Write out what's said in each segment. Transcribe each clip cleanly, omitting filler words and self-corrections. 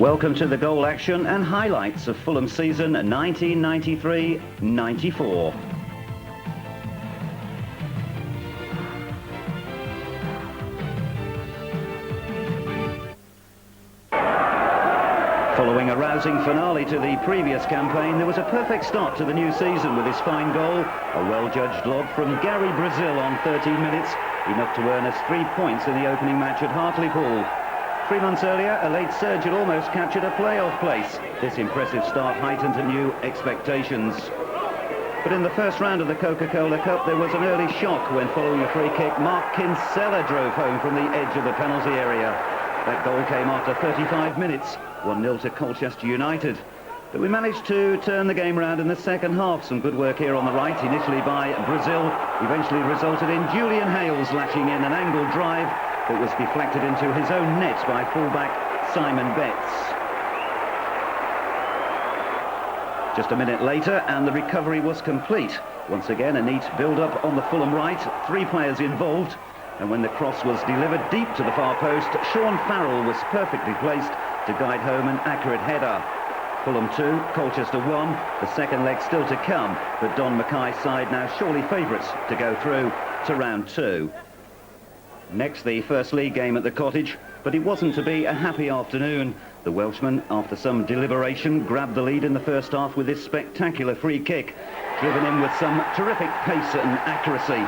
Welcome to the goal action and highlights of Fulham season 1993-94. Following a rousing finale to the previous campaign, there was a perfect start to the new season with his fine goal, a well-judged lob from Gary Brazil on 13 minutes, enough to earn us 3 points in the opening match at Hartlepool. 3 months earlier, a late surge had almost captured a playoff place. This impressive start heightened to new expectations. But in the first round of the Coca-Cola Cup, there was an early shock when, following a free kick, Mark Kinsella drove home from the edge of the penalty area. That goal came after 35 minutes, 1-0 to Colchester United. But we managed to turn the game round in the second half. Some good work here on the right, initially by Brazil, eventually resulted in Julian Hales lashing in an angled drive that was deflected into his own net by fullback Simon Betts. Just a minute later and the recovery was complete. Once again a neat build-up on the Fulham right, 3 players involved, and when the cross was delivered deep to the far post, Sean Farrell was perfectly placed to guide home an accurate header. Fulham 2, Colchester 1, the second leg still to come, but Don Mackay's side now surely favourites to go through to round 2. Next, the first league game at the Cottage, but it wasn't to be a happy afternoon. The Welshman, after some deliberation, grabbed the lead in the first half with this spectacular free kick, driven in with some terrific pace and accuracy.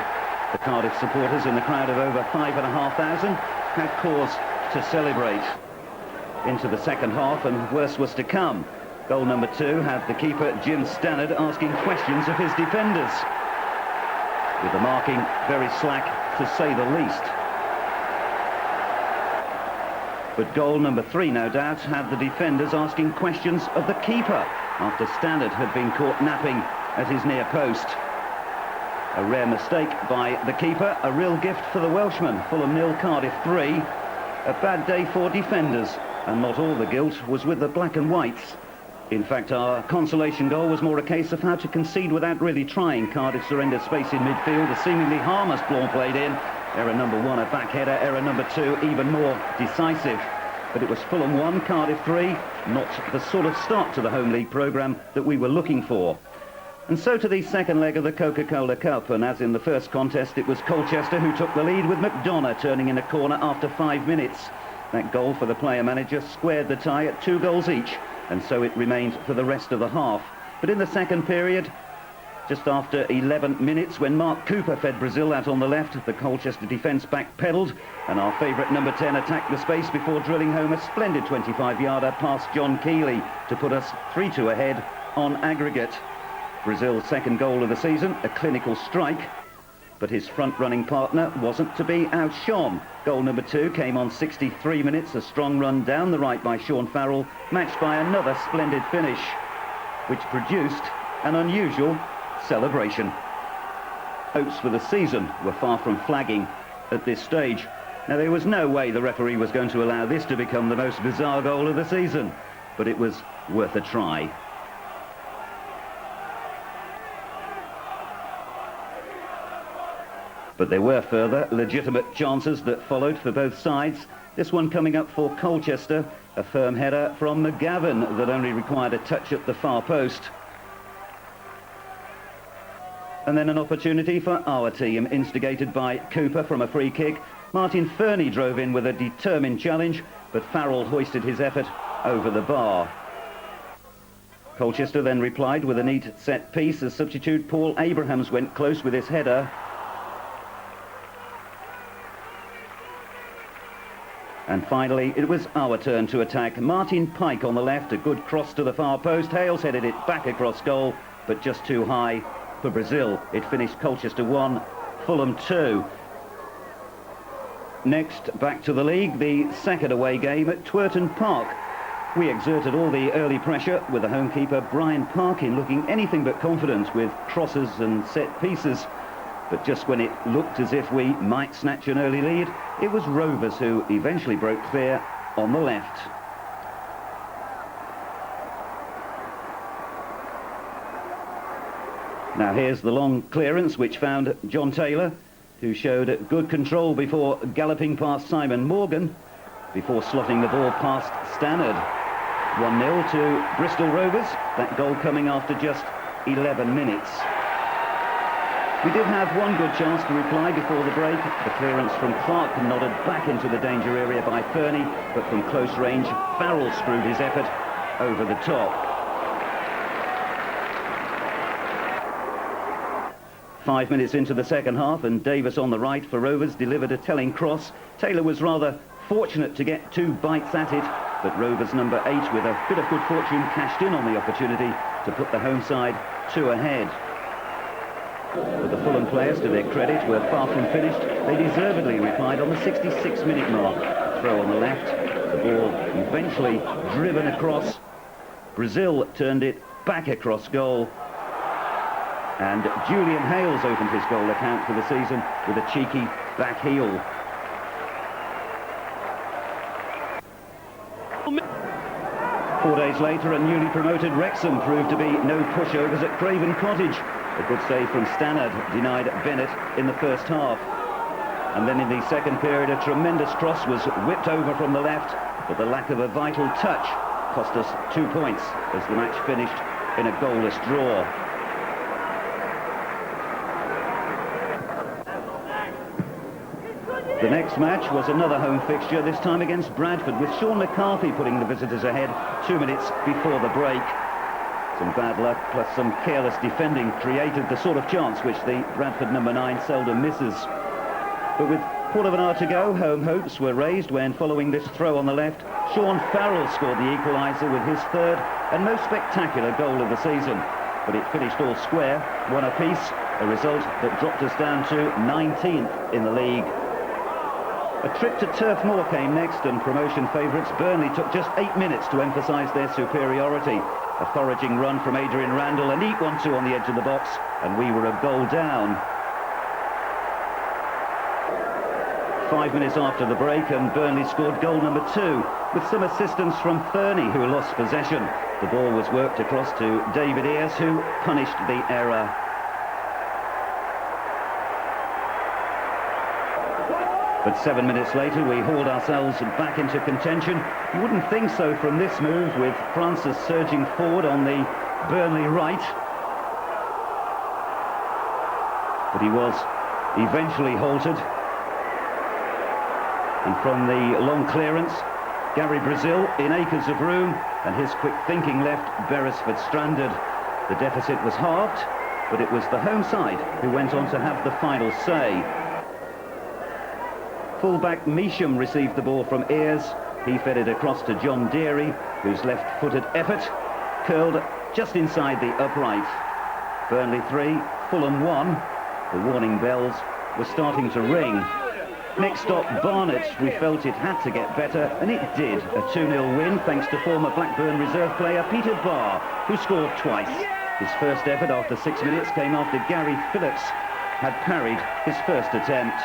The Cardiff supporters in the crowd of over 5,500 had cause to celebrate. Into the second half, and worse was to come. Goal number 2 had the keeper, Jim Stannard, asking questions of his defenders, with the marking very slack, to say the least. But goal number 3, no doubt, had the defenders asking questions of the keeper after Stannard had been caught napping at his near post. A rare mistake by the keeper, a real gift for the Welshman. Fulham 0, Cardiff 3. A bad day for defenders, and not all the guilt was with the black and whites. In fact, our consolation goal was more a case of how to concede without really trying. Cardiff surrendered space in midfield, a seemingly harmless ball played in. Error number 1, a back header. Error number 2, even more decisive. But it was Fulham 1, Cardiff 3, not the sort of start to the home league programme that we were looking for. And so to the second leg of the Coca-Cola Cup, and as in the first contest, it was Colchester who took the lead, with McDonough turning in a corner after 5 minutes. That goal for the player-manager squared the tie at 2 goals each, and so it remained for the rest of the half. But in the second period, just after 11 minutes, when Mark Cooper fed Brazil out on the left, the Colchester defence backpedalled, and our favourite number 10 attacked the space before drilling home a splendid 25-yarder past John Keeley to put us 3-2 ahead on aggregate. Brazil's second goal of the season, a clinical strike, but his front-running partner wasn't to be outshone. Goal number 2 came on 63 minutes, a strong run down the right by Sean Farrell, matched by another splendid finish, which produced an unusual celebration. Hopes for the season were far from flagging at this stage. Now, there was no way the referee was going to allow this to become the most bizarre goal of the season, but it was worth a try. But there were further legitimate chances that followed for both sides. This one coming up for Colchester, a firm header from McGavin that only required a touch at the far post. And then an opportunity for our team, instigated by Cooper from a free kick. Martin Fernie drove in with a determined challenge, but Farrell hoisted his effort over the bar. Colchester then replied with a neat set piece as substitute Paul Abrahams went close with his header. And finally, it was our turn to attack. Martin Pike on the left, a good cross to the far post. Hales headed it back across goal, but just too high for Brazil. It finished Colchester 1, Fulham 2. Next, back to the league, the second away game at Twerton Park. We exerted all the early pressure, with the home keeper Brian Parkin looking anything but confident with crosses and set pieces. But just when it looked as if we might snatch an early lead, it was Rovers who eventually broke clear on the left. Now here's the long clearance which found John Taylor, who showed good control before galloping past Simon Morgan, before slotting the ball past Stannard. 1-0 to Bristol Rovers, that goal coming after just 11 minutes. We did have one good chance to reply before the break. The clearance from Clark nodded back into the danger area by Fernie, but from close range, Farrell screwed his effort over the top. 5 minutes into the second half, and Davis on the right for Rovers delivered a telling cross. Taylor was rather fortunate to get 2 bites at it, but Rovers number 8, with a bit of good fortune, cashed in on the opportunity to put the home side 2 ahead. But the Fulham players, to their credit, were far from finished. They deservedly replied on the 66-minute mark. Throw on the left, the ball eventually driven across. Brazil turned it back across goal. And Julian Hales opened his goal account for the season with a cheeky back heel. Four days later, a newly promoted Wrexham proved to be no pushovers at Craven Cottage. A good save from Stannard denied Bennett in the first half. And then in the second period, a tremendous cross was whipped over from the left, but the lack of a vital touch cost us 2 points as the match finished in a goalless draw. The next match was another home fixture, this time against Bradford, with Sean McCarthy putting the visitors ahead 2 minutes before the break. Some bad luck plus some careless defending created the sort of chance which the Bradford number 9 seldom misses. But with quarter of an hour to go, home hopes were raised when, following this throw on the left, Sean Farrell scored the equaliser with his third and most spectacular goal of the season. But it finished all square, 1 apiece, a result that dropped us down to 19th in the league. A trip to Turf Moor came next, and promotion favourites Burnley took just 8 minutes to emphasise their superiority. A foraging run from Adrian Randall, a neat 1-2 on the edge of the box, and we were a goal down. 5 minutes after the break, and Burnley scored goal number 2, with some assistance from Fernie, who lost possession. The ball was worked across to David Ayres, who punished the error. But 7 minutes later, we hauled ourselves back into contention. You wouldn't think so from this move, with Francis surging forward on the Burnley right. But he was eventually halted. And from the long clearance, Gary Brazil in acres of room, and his quick thinking left Beresford stranded. The deficit was halved, but it was the home side who went on to have the final say. Fullback Measham received the ball from Ayres. He fed it across to John Deary, whose left-footed effort curled just inside the upright. Burnley 3, Fulham 1. The warning bells were starting to ring. Next stop, Barnet. We felt it had to get better, and it did. A 2-0 win thanks to former Blackburn reserve player Peter Barr, who scored twice. His first effort after 6 minutes came after Gary Phillips had parried his first attempt.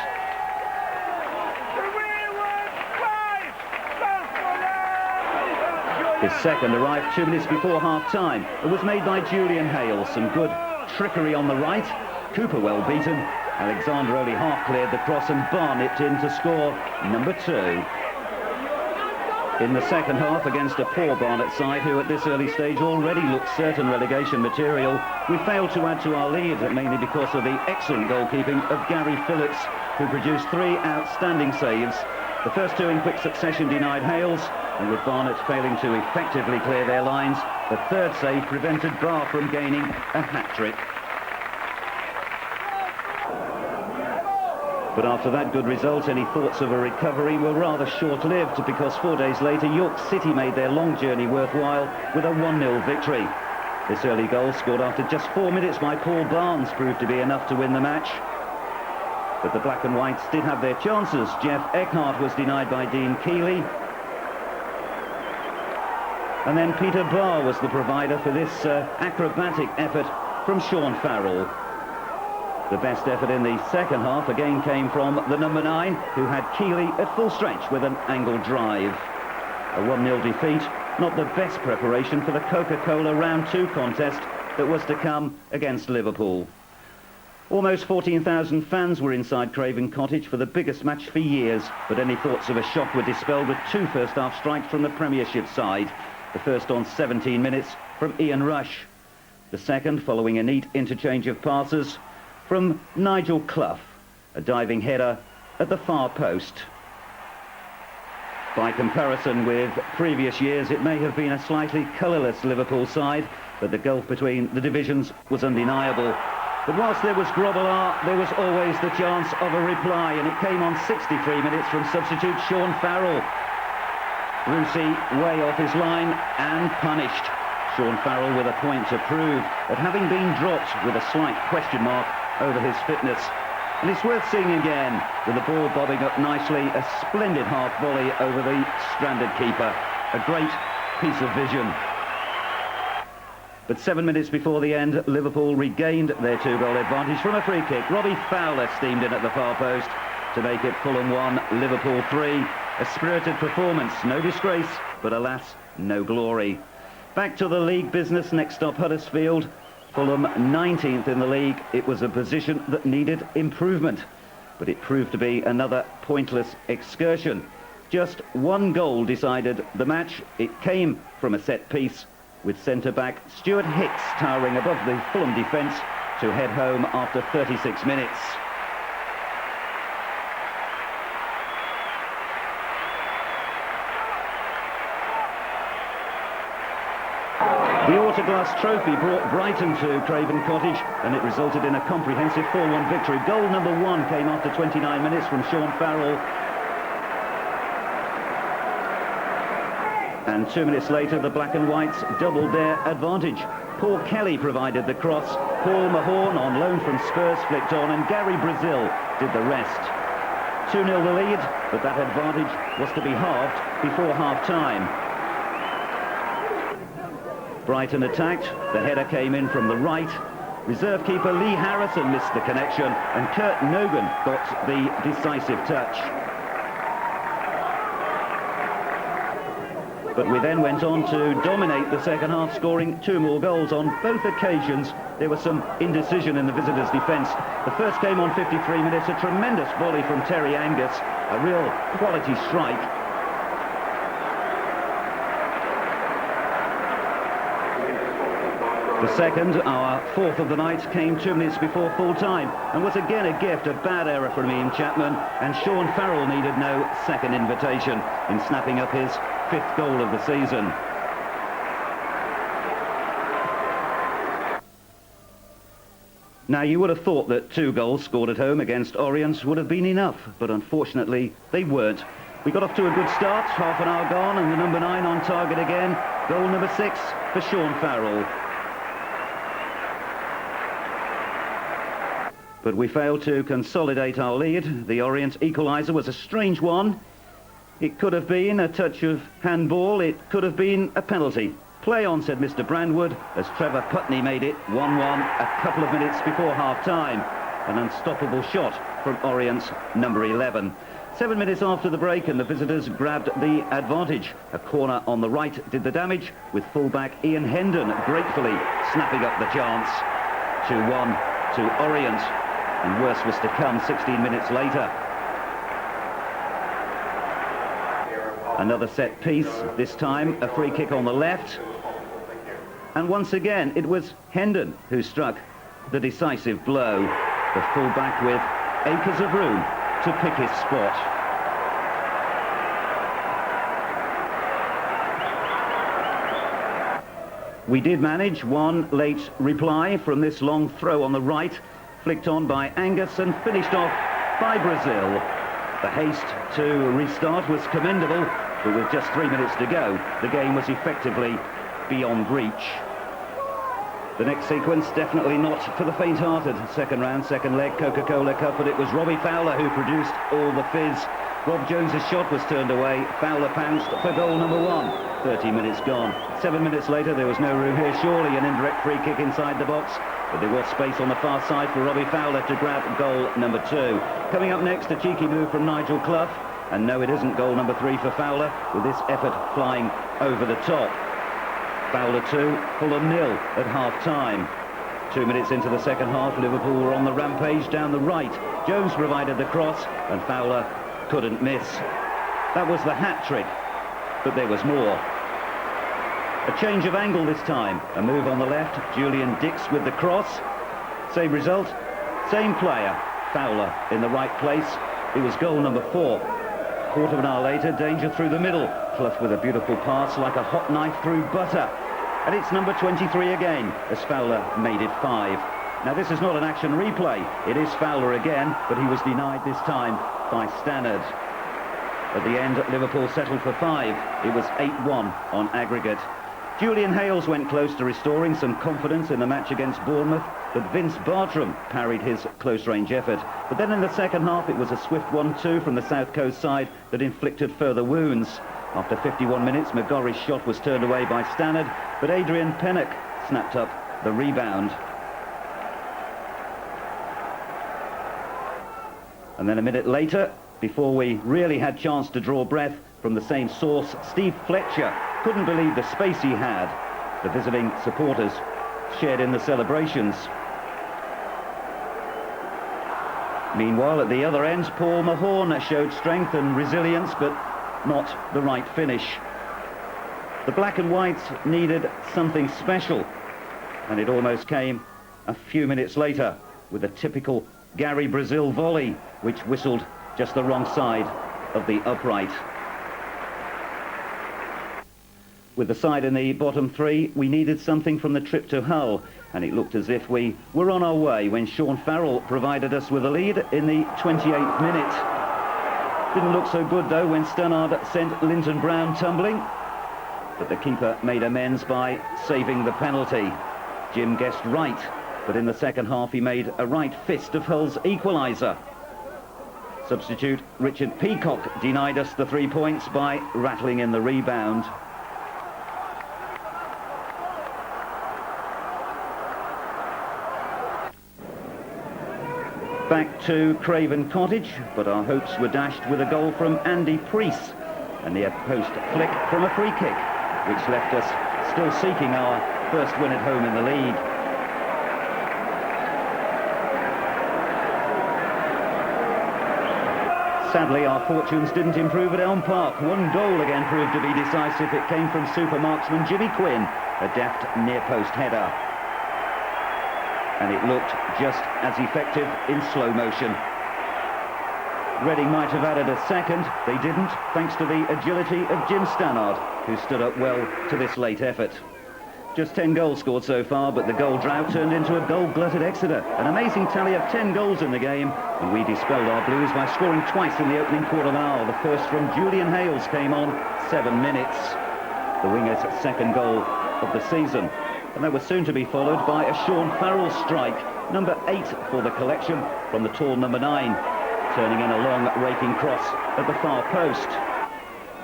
His second arrived 2 minutes before half-time. It was made by Julian Hales. Some good trickery on the right. Cooper well beaten. Alexander only half cleared the cross, and Barr nipped in to score number 2. In the second half, against a poor Barnet side who at this early stage already looked certain relegation material, we failed to add to our lead, mainly because of the excellent goalkeeping of Gary Phillips, who produced 3 outstanding saves. The first 2 in quick succession denied Hales, and with Barnet failing to effectively clear their lines, the third save prevented Barr from gaining a hat-trick. But after that good result, any thoughts of a recovery were rather short-lived, because 4 days later, York City made their long journey worthwhile with a 1-0 victory. This early goal, scored after just 4 minutes by Paul Barnes, proved to be enough to win the match. But the Black and Whites did have their chances. Jeff Eckhart was denied by Dean Keeley. And then Peter Barr was the provider for this acrobatic effort from Sean Farrell. The best effort in the second half again came from the number 9, who had Keeley at full stretch with an angled drive. A 1-0 defeat, not the best preparation for the Coca-Cola Round 2 contest that was to come against Liverpool. Almost 14,000 fans were inside Craven Cottage for the biggest match for years, but any thoughts of a shock were dispelled with 2 first-half strikes from the Premiership side. The first on 17 minutes from Ian Rush. The second following a neat interchange of passes from Nigel Clough, a diving header at the far post. By comparison with previous years, it may have been a slightly colourless Liverpool side, but the gulf between the divisions was undeniable. But whilst there was grobbler, there was always the chance of a reply, and it came on 63 minutes from substitute Sean Farrell. Brucey way off his line and punished. Sean Farrell with a point to prove at having been dropped with a slight question mark over his fitness. And it's worth seeing again, with the ball bobbing up nicely, a splendid half volley over the stranded keeper. A great piece of vision. But 7 minutes before the end, Liverpool regained their two-goal advantage from a free kick. Robbie Fowler steamed in at the far post to make it Fulham 1, Liverpool 3. A spirited performance, no disgrace, but alas, no glory. Back to the league business, next stop Huddersfield. Fulham 19th in the league. It was a position that needed improvement, but it proved to be another pointless excursion. Just one goal decided the match. It came from a set piece, with centre-back Stuart Hicks towering above the Fulham defence to head home after 36 minutes. The Autoglass Trophy brought Brighton to Craven Cottage, and it resulted in a comprehensive 4-1 victory. Goal number 1 came after 29 minutes from Sean Farrell. And 2 minutes later, the Black and Whites doubled their advantage. Paul Kelly provided the cross. Paul Mahorn, on loan from Spurs, flicked on, and Gary Brazil did the rest. 2-0 the lead, but that advantage was to be halved before half-time. Brighton attacked. The header came in from the right. Reserve keeper Lee Harrison missed the connection, and Kurt Nogan got the decisive touch. But we then went on to dominate the second half, scoring 2 more goals. On both occasions, there was some indecision in the visitors' defence. The first came on 53 minutes, a tremendous volley from Terry Angus, a real quality strike. The second, our fourth of the night, came 2 minutes before full-time and was again a gift, a bad error from Ian Chapman, and Sean Farrell needed no second invitation in snapping up his 5th goal of the season. Now, you would have thought that 2 goals scored at home against Orient would have been enough, but unfortunately they weren't. We got off to a good start, half an hour gone, and the number 9 on target again. Goal number 6 for Sean Farrell. But we failed to consolidate our lead. The Orient equaliser was a strange one. It could have been a touch of handball. It could have been a penalty. Play on, said Mr. Brandwood, as Trevor Putney made it 1-1 a couple of minutes before half-time. An unstoppable shot from Orient's number 11. 7 minutes after the break, and the visitors grabbed the advantage. A corner on the right did the damage, with fullback Ian Hendon gratefully snapping up the chance. 2-1 to Orient. And worse was to come 16 minutes later. Another set piece, this time a free kick on the left. And once again, it was Hendon who struck the decisive blow. The fullback with acres of room to pick his spot. We did manage one late reply from this long throw on the right, flicked on by Angus and finished off by Brazil. The haste to restart was commendable, but with just 3 minutes to go, the game was effectively beyond reach. The next sequence, definitely not for the faint-hearted. Second round, second leg, Coca-Cola Cup, but it was Robbie Fowler who produced all the fizz. Rob Jones's shot was turned away. Fowler pounced for goal number 1. 30 minutes gone. 7 minutes later, there was no room here. Surely an indirect free kick inside the box, but there was space on the far side for Robbie Fowler to grab goal number 2. Coming up next, a cheeky move from Nigel Clough. And no, it isn't goal number 3 for Fowler, with this effort flying over the top. Fowler 2, Fulham 0 at half-time. 2 minutes into the second half, Liverpool were on the rampage down the right. Jones provided the cross, and Fowler couldn't miss. That was the hat-trick, but there was more. A change of angle this time. A move on the left. Julian Dix with the cross. Same result, same player. Fowler in the right place. It was goal number 4. Quarter of an hour later, danger through the middle. Clough with a beautiful pass like a hot knife through butter. And it's number 23 again, as Fowler made it 5. Now this is not an action replay. It is Fowler again, but he was denied this time by Stannard. At the end, Liverpool settled for 5. It was 8-1 on aggregate. Julian Hales went close to restoring some confidence in the match against Bournemouth, but Vince Bartram parried his close-range effort. But then in the second half, it was a swift 1-2 from the South Coast side that inflicted further wounds. After 51 minutes, McGorry's shot was turned away by Stannard, but Adrian Pennock snapped up the rebound. And then a minute later, before we really had chance to draw breath, from the same source, Steve Fletcher couldn't believe the space he had. The visiting supporters shared in the celebrations. Meanwhile, at the other end, Paul Mahorn showed strength and resilience, but not the right finish. The black and whites needed something special, and it almost came a few minutes later with a typical Gary Brazil volley, which whistled just the wrong side of the upright. With the side in the bottom 3, we needed something from the trip to Hull, and it looked as if we were on our way when Sean Farrell provided us with a lead in the 28th minute. Didn't look so good though when Stannard sent Linton Brown tumbling, but the keeper made amends by saving the penalty. Jim guessed right, but in the second half he made a right fist of Hull's equaliser. Substitute Richard Peacock denied us the 3 points by rattling in the rebound. Back to Craven Cottage, but our hopes were dashed with a goal from Andy Preece, a near-post flick from a free kick, which left us still seeking our first win at home in the league. Sadly, our fortunes didn't improve at Elm Park. One goal again proved to be decisive. It came from super marksman Jimmy Quinn, a deft near-post header. And it looked just as effective in slow motion. Reading might have added a second. They didn't, thanks to the agility of Jim Stannard, who stood up well to this late effort. Just 10 goals scored so far, but the goal drought turned into a goal-glutted Exeter. An amazing tally of 10 goals in the game, and we dispelled our blues by scoring twice in the opening quarter of an hour. The first from Julian Hales came on 7 minutes. The winger's second goal of the season. And that was soon to be followed by a Sean Farrell strike, number 8 for the collection, from the tall number 9, turning in a long raking cross at the far post.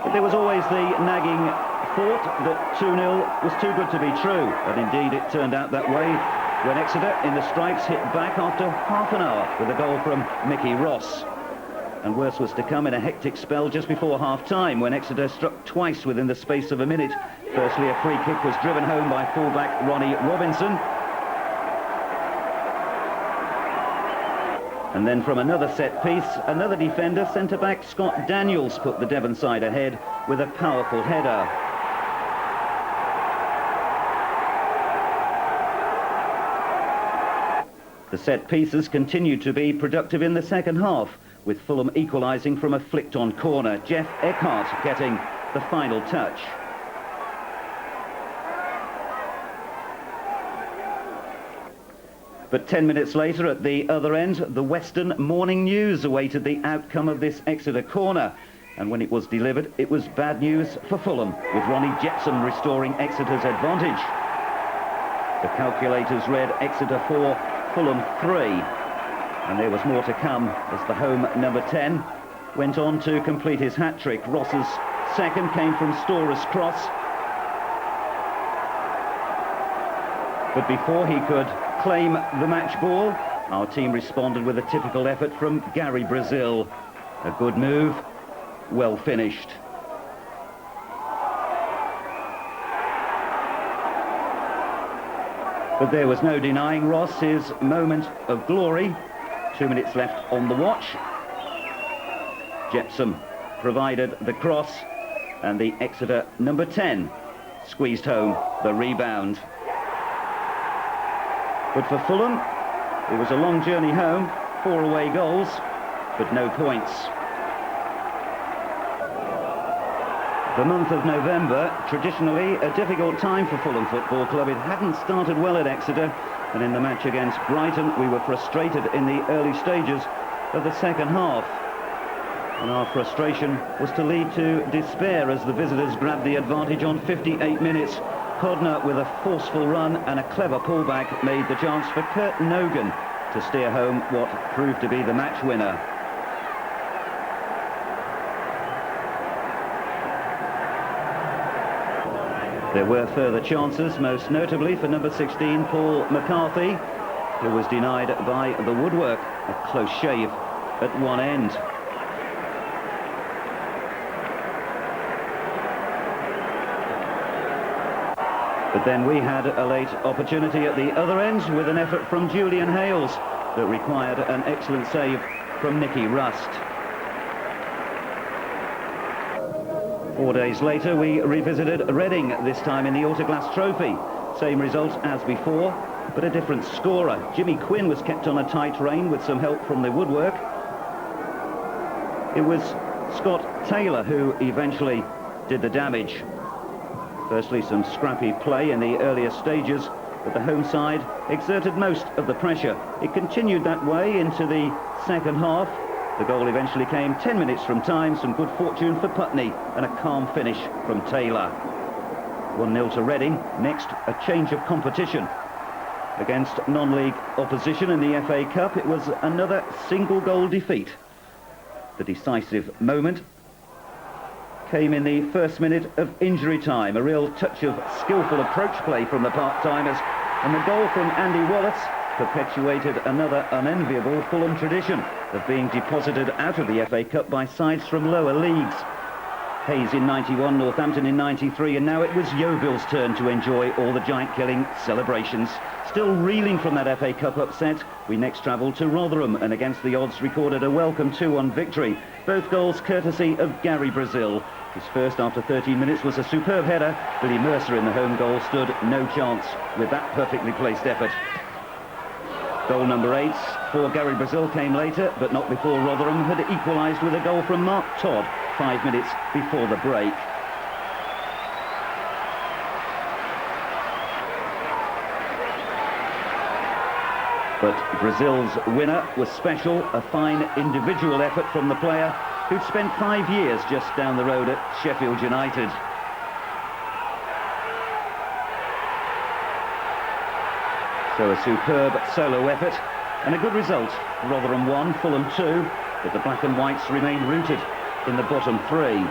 But there was always the nagging thought that 2-0 was too good to be true, and indeed it turned out that way when Exeter in the stripes hit back after half an hour with a goal from Mickey Ross. And worse was to come in a hectic spell just before half-time when Exeter struck twice within the space of a minute. Firstly, a free kick was driven home by fullback Ronnie Robinson. And then from another set piece, another defender, centre-back Scott Daniels, put the Devon side ahead with a powerful header. The set pieces continued to be productive in the second half, with Fulham equalising from a flicked-on corner. Jeff Eckhart getting the final touch. But 10 minutes later, at the other end, the Western Morning News awaited the outcome of this Exeter corner. And when it was delivered, it was bad news for Fulham, with Ronnie Jepson restoring Exeter's advantage. The calculators read Exeter 4, Fulham 3. And there was more to come as the home number 10 went on to complete his hat-trick. Ross's second came from Storer's cross. But before he could claim the match ball, our team responded with a typical effort from Gary Brazil. A good move, well finished. But there was no denying Ross his moment of glory. 2 minutes left on the watch. Jepson provided the cross, and the Exeter number 10 squeezed home the rebound. But for Fulham, it was a long journey home, 4 away goals, but no points. The month of November, traditionally a difficult time for Fulham Football Club. It hadn't started well at Exeter, and in the match against Brighton, we were frustrated in the early stages of the second half. And our frustration was to lead to despair as the visitors grabbed the advantage on 58 minutes. Codner, with a forceful run and a clever pullback, made the chance for Kurt Nogan to steer home what proved to be the match winner. There were further chances, most notably for number 16, Paul McCarthy, who was denied by the woodwork, a close shave at one end. But then we had a late opportunity at the other end with an effort from Julian Hales that required an excellent save from Nicky Rust. 4 days later, we revisited Reading, this time in the Autoglass Trophy. Same result as before, but a different scorer. Jimmy Quinn was kept on a tight rein with some help from the woodwork. It was Scott Taylor who eventually did the damage. Firstly, some scrappy play in the earlier stages, but the home side exerted most of the pressure. It continued that way into the second half. The goal eventually came 10 minutes from time, some good fortune for Putney, and a calm finish from Taylor. 1-0 to Reading. Next, a change of competition. Against non-league opposition in the FA Cup, it was another single-goal defeat. The decisive moment came in the first minute of injury time. A real touch of skillful approach play from the part-timers, and the goal from Andy Wallace perpetuated another unenviable Fulham tradition of being deposited out of the FA Cup by sides from lower leagues. Hayes in 91, Northampton in 93, and now it was Yeovil's turn to enjoy all the giant-killing celebrations. Still reeling from that FA Cup upset, we next travelled to Rotherham and against the odds recorded a welcome 2-1 victory. Both goals courtesy of Gary Brazil. His first after 13 minutes was a superb header. Billy Mercer in the home goal stood no chance with that perfectly placed effort. Goal number 8 for Gary Brazil came later, but not before Rotherham had equalised with a goal from Mark Todd 5 minutes before the break. But Brazil's winner was special, a fine individual effort from the player who'd spent 5 years just down the road at Sheffield United. So a superb solo effort and a good result. Rotherham 1, Fulham 2, but the Black and Whites remain rooted in the bottom 3.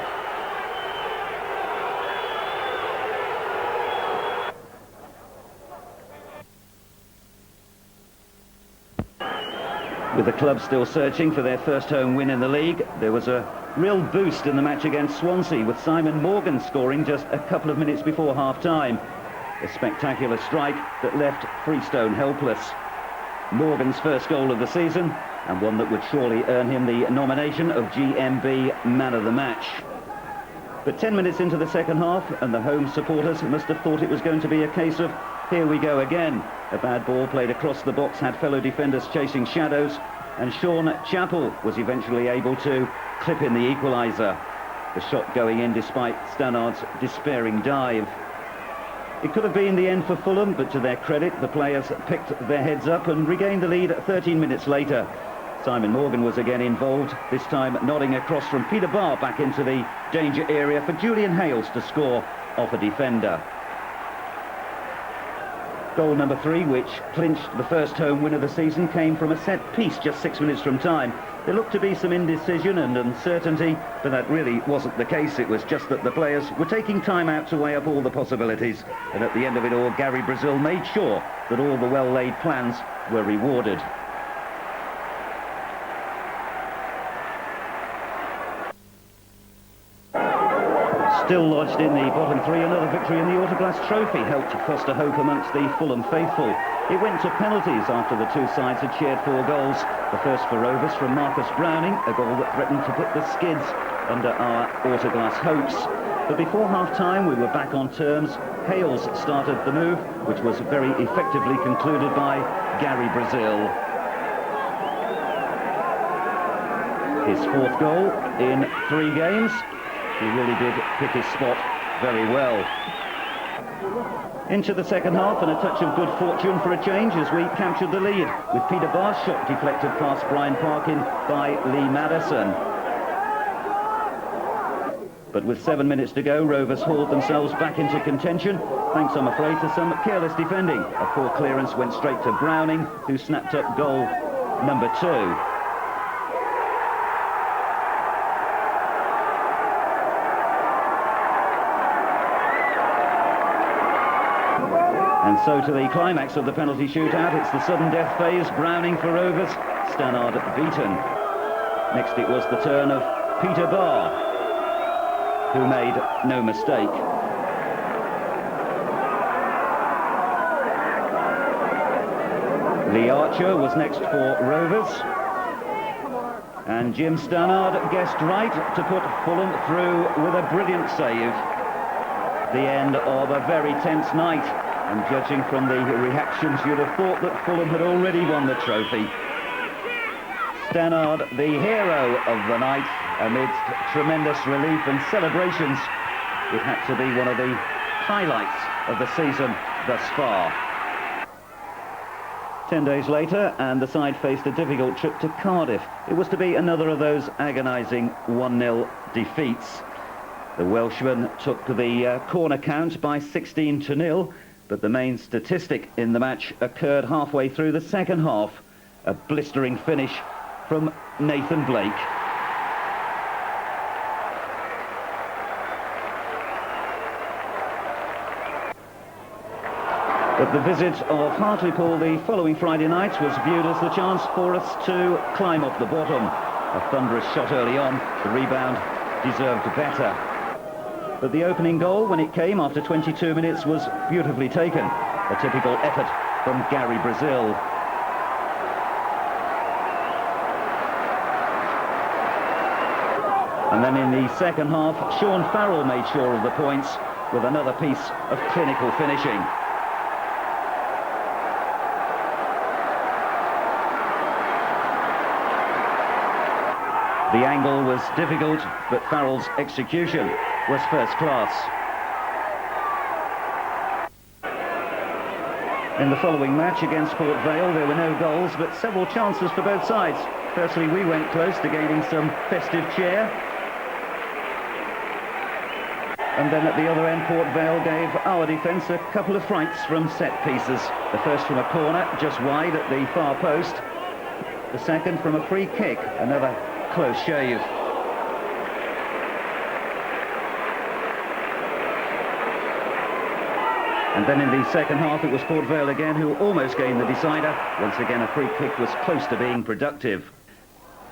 With the club still searching for their first home win in the league, there was a real boost in the match against Swansea, with Simon Morgan scoring just a couple of minutes before half-time. A spectacular strike that left Freestone helpless. Morgan's first goal of the season, and one that would surely earn him the nomination of GMB Man of the Match. But 10 minutes into the second half, and the home supporters must have thought it was going to be a case of here we go again. A bad ball played across the box had fellow defenders chasing shadows, and Sean Chappell was eventually able to clip in the equaliser. The shot going in despite Stannard's despairing dive. It could have been the end for Fulham, but to their credit, the players picked their heads up and regained the lead 13 minutes later. Simon Morgan was again involved, this time nodding across from Peter Barr back into the danger area for Julian Hales to score off a defender. Goal number 3, which clinched the first home win of the season, came from a set piece just 6 minutes from time. There looked to be some indecision and uncertainty, but that really wasn't the case. It was just that the players were taking time out to weigh up all the possibilities. And at the end of it all, Gary Brazil made sure that all the well-laid plans were rewarded. Still lodged in the bottom 3, another victory in the Autoglass Trophy helped foster hope amongst the Fulham faithful. It went to penalties after the two sides had shared 4 goals. The first for Rovers from Marcus Browning, a goal that threatened to put the skids under our Autoglass hopes. But before half-time, we were back on terms. Hales started the move, which was very effectively concluded by Gary Brazil. His 4th goal in 3 games. He really did pick his spot very well. Into the second half, and a touch of good fortune for a change as we captured the lead, with Peter Barr's shot deflected past Brian Parkin by Lee Madison. But with 7 minutes to go, Rovers hauled themselves back into contention, thanks, I'm afraid, to some careless defending. A poor clearance went straight to Browning, who snapped up goal number 2. And so to the climax of the penalty shootout. It's the sudden death phase. Browning for Rovers, Stannard beaten. Next it was the turn of Peter Barr, who made no mistake. Lee Archer was next for Rovers. And Jim Stannard guessed right to put Fulham through with a brilliant save. The end of a very tense night. And judging from the reactions, you'd have thought that Fulham had already won the trophy. Stannard, the hero of the night, amidst tremendous relief and celebrations. It had to be one of the highlights of the season thus far. 10 days later, and the side faced a difficult trip to Cardiff. It was to be another of those agonising 1-0 defeats. The Welshman took the corner count by 16-0. But the main statistic in the match occurred halfway through the second half. A blistering finish from Nathan Blake. But the visit of Hartlepool the following Friday night was viewed as the chance for us to climb up the bottom. A thunderous shot early on. The rebound deserved better. But the opening goal, when it came after 22 minutes, was beautifully taken. A typical effort from Gary Brazil. And then in the second half, Sean Farrell made sure of the points with another piece of clinical finishing. The angle was difficult, but Farrell's execution was first class. In the following match against Port Vale, there were no goals, but several chances for both sides. Firstly, we went close to gaining some festive cheer. And then at the other end, Port Vale gave our defence a couple of frights from set pieces. The first from a corner, just wide at the far post. The second from a free kick, another close shave. And then in the second half, it was Port Vale again who almost gained the decider. Once again, a free kick was close to being productive.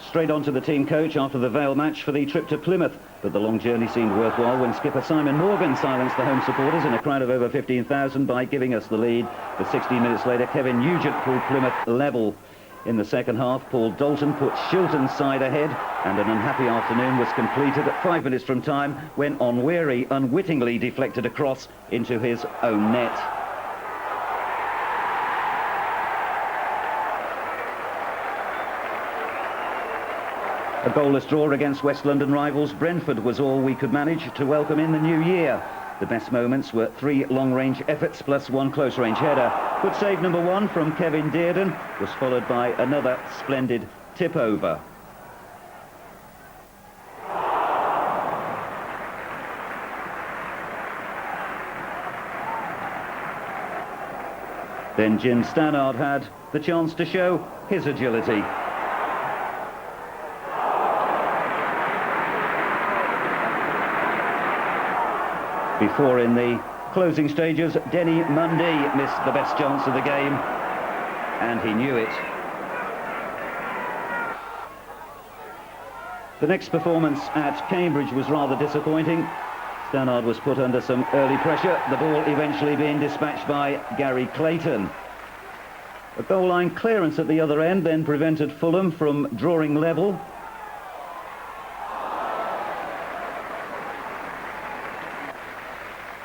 Straight on to the team coach after the Vale match for the trip to Plymouth. But the long journey seemed worthwhile when skipper Simon Morgan silenced the home supporters in a crowd of over 15,000 by giving us the lead. But 16 minutes later, Kevin Nugent pulled Plymouth level. In the second half, Paul Dalton put Shilton's side ahead, and an unhappy afternoon was completed at 5 minutes from time when Onweri unwittingly deflected a cross into his own net. A goalless draw against West London rivals Brentford was all we could manage to welcome in the new year. The best moments were 3 long-range efforts plus 1 close-range header. Good save number 1 from Kevin Dearden was followed by another splendid tip-over. Then Jim Stannard had the chance to show his agility. Before, in the closing stages, Denny Mundy missed the best chance of the game, and he knew it. The next performance at Cambridge was rather disappointing. Stannard was put under some early pressure, the ball eventually being dispatched by Gary Clayton. A goal line clearance at the other end then prevented Fulham from drawing level.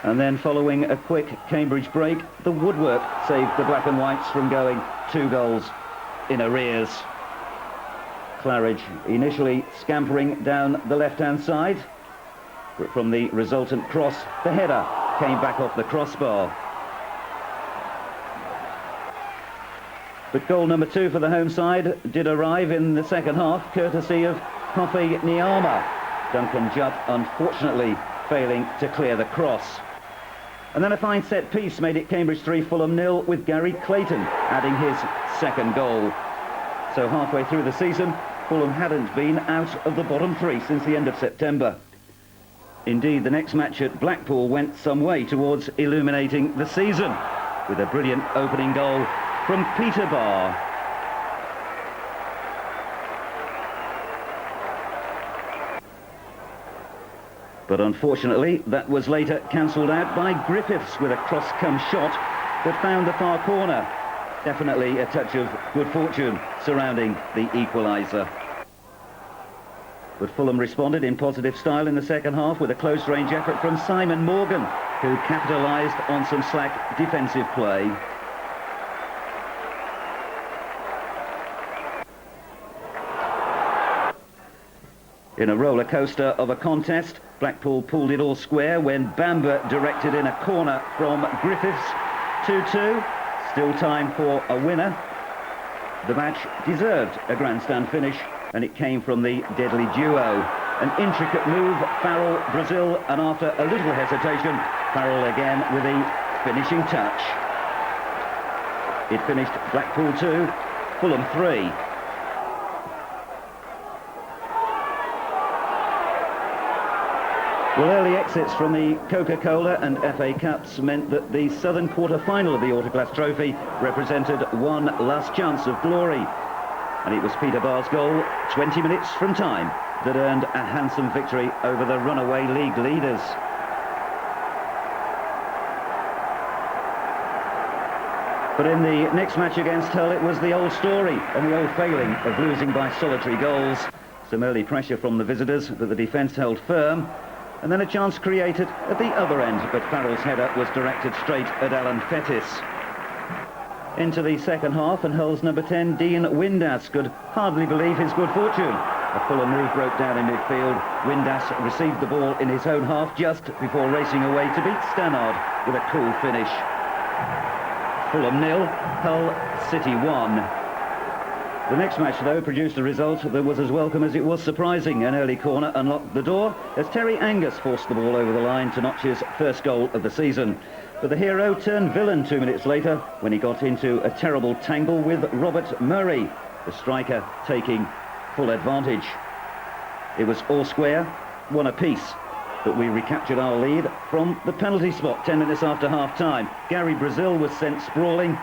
And then following a quick Cambridge break, the woodwork saved the Black and Whites from going 2 goals in arrears. Claridge initially scampering down the left-hand side, but from the resultant cross, the header came back off the crossbar. But goal number 2 for the home side did arrive in the second half, courtesy of Kofi Nyama. Duncan Jupp unfortunately failing to clear the cross. And then a fine set piece made it Cambridge 3, Fulham 0, with Gary Clayton adding his second goal. So halfway through the season, Fulham hadn't been out of the bottom 3 since the end of September. Indeed, the next match at Blackpool went some way towards illuminating the season, with a brilliant opening goal from Peter Barr. But unfortunately, that was later cancelled out by Griffiths with a cross-come shot that found the far corner. Definitely a touch of good fortune surrounding the equaliser. But Fulham responded in positive style in the second half with a close-range effort from Simon Morgan, who capitalised on some slack defensive play. In a roller coaster of a contest, Blackpool pulled it all square when Bamba directed in a corner from Griffiths. 2-2, still time for a winner. The match deserved a grandstand finish, and it came from the deadly duo. An intricate move, Farrell, Brazil, and after a little hesitation, Farrell again with a finishing touch. It finished Blackpool 2, Fulham 3. Well, early exits from the Coca-Cola and FA Cups meant that the southern quarter-final of the Autoglass Trophy represented one last chance of glory. And it was Peter Barr's goal, 20 minutes from time, that earned a handsome victory over the runaway league leaders. But in the next match against Hull, it was the old story and the old failing of losing by solitary goals. Some early pressure from the visitors, but the defence held firm. And then a chance created at the other end, but Farrell's header was directed straight at Alan Fettis. Into the second half, and Hull's number 10, Dean Windass, could hardly believe his good fortune. A Fulham move broke down in midfield. Windass received the ball in his own half just before racing away to beat Stannard with a cool finish. Fulham 0, Hull City 1. The next match, though, produced a result that was as welcome as it was surprising. An early corner unlocked the door as Terry Angus forced the ball over the line to notch his first goal of the season. But the hero turned villain 2 minutes later when he got into a terrible tangle with Robert Murray, the striker taking full advantage. It was all square, one apiece, but we recaptured our lead from the penalty spot 10 minutes after half-time. Gary Brazil was sent sprawling,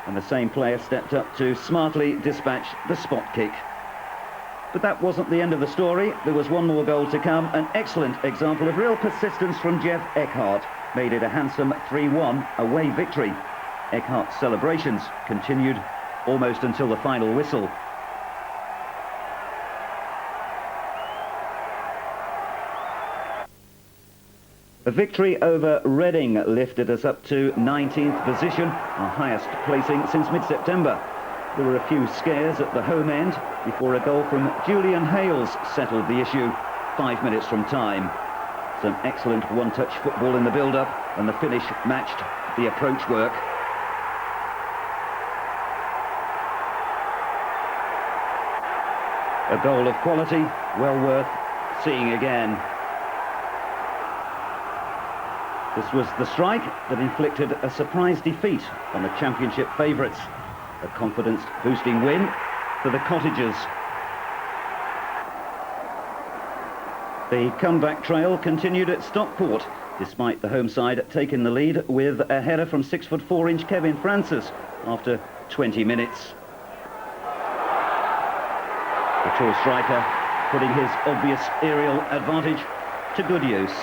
and the same player stepped up to smartly dispatch the spot kick. But that wasn't the end of the story. There was one more goal to come. An excellent example of real persistence from Jeff Eckhart made it a handsome 3-1 away victory. Eckhart's celebrations continued almost until the final whistle. A victory over Reading lifted us up to 19th position, our highest placing since mid-September. There were a few scares at the home end before a goal from Julian Hales settled the issue 5 minutes from time. Some excellent one-touch football in the build-up, and the finish matched the approach work. A goal of quality, well worth seeing again. This was the strike that inflicted a surprise defeat on the championship favourites. A confidence-boosting win for the Cottagers. The comeback trail continued at Stockport, despite the home side taking the lead with a header from 6'4" Kevin Francis after 20 minutes. The tall striker putting his obvious aerial advantage to good use.